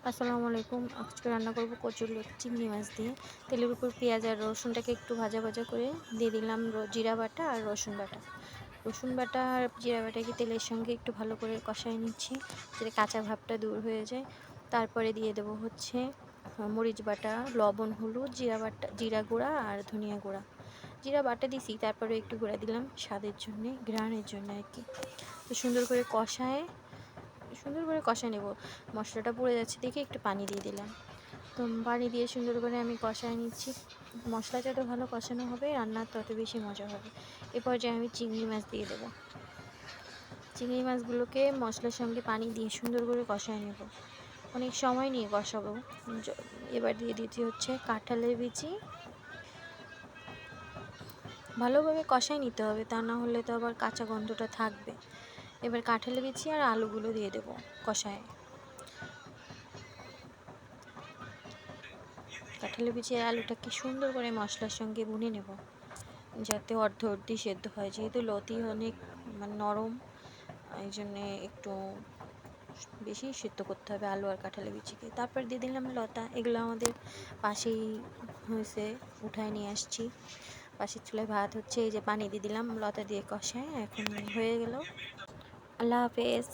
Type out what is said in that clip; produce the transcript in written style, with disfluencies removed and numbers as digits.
আসসালামু আলাইকুম। আজকে রান্না করব কচুরলতি চিংড়ি মাছ দিয়ে। তেলের উপর পেঁয়াজ আর রসুনটাকে একটু ভাজা ভাজা করে দিয়ে দিলাম জিরা বাটা আর রসুন বাটা। রসুন বাটা আর জিরা বাটাকে তেলের সঙ্গে একটু ভালো করে কষায় নিচ্ছি, যাতে কাঁচা ভাবটা দূর হয়ে যায়। তারপরে দিয়ে দেবো হচ্ছে মরিচ বাটা, লবণ, হলুদ, জিরা বাটা, জিরা গুঁড়া আর ধনিয়া গুঁড়া। জিরা বাটা দিছি, তারপরে একটু গুঁড়া দিলাম স্বাদের জন্যে, ঘ্রাণের জন্য আর কি। তো সুন্দর করে কষায় নেব। মশলাটা পুড়ে যাচ্ছে দেখে একটু পানি দিয়ে দিলাম। তো পানি দিয়ে সুন্দর করে আমি কষায় নিচ্ছি। মশলা যত ভালো কষানো হবে রান্নার তত বেশি মজা হবে। এ পর্যায়ে আমি চিংড়ি মাছ দিয়ে দেবো। চিংড়ি মাছগুলোকে মশলার সঙ্গে পানি দিয়ে সুন্দর করে কষায় নেব। অনেক সময় নিয়ে কষাবো। এবার দিয়ে দিতে হচ্ছে কাঁঠালের বিচি। ভালোভাবে কষায় নিতে হবে, তা না হলে তো আবার কাঁচা গন্ধটা থাকবে। এবার কাঁঠালের বিচি আর আলুগুলো দিয়ে দেবো কষায়। কাঁঠালের বিচি আর আলুটাকে সুন্দর করে মশলার সঙ্গে ভুনে নেব, যাতে অর্ধি সেদ্ধ হয়। যেহেতু লতি অনেক নরম, এই জন্যে একটু বেশি সেদ্ধ করতে হবে আলু আর কাঁঠালের বিচিকে। তারপর দিয়ে দিলাম লতা। এগুলো আমাদের পাশেই হয়েছে, উঠায় নিয়ে আসছি। পাশের চুলায় ভাত হচ্ছে, এই যে পানি দিয়ে দিলাম লতা দিয়ে কষায়। এখন হয়ে গেল। আল্লাহ হাফেজ।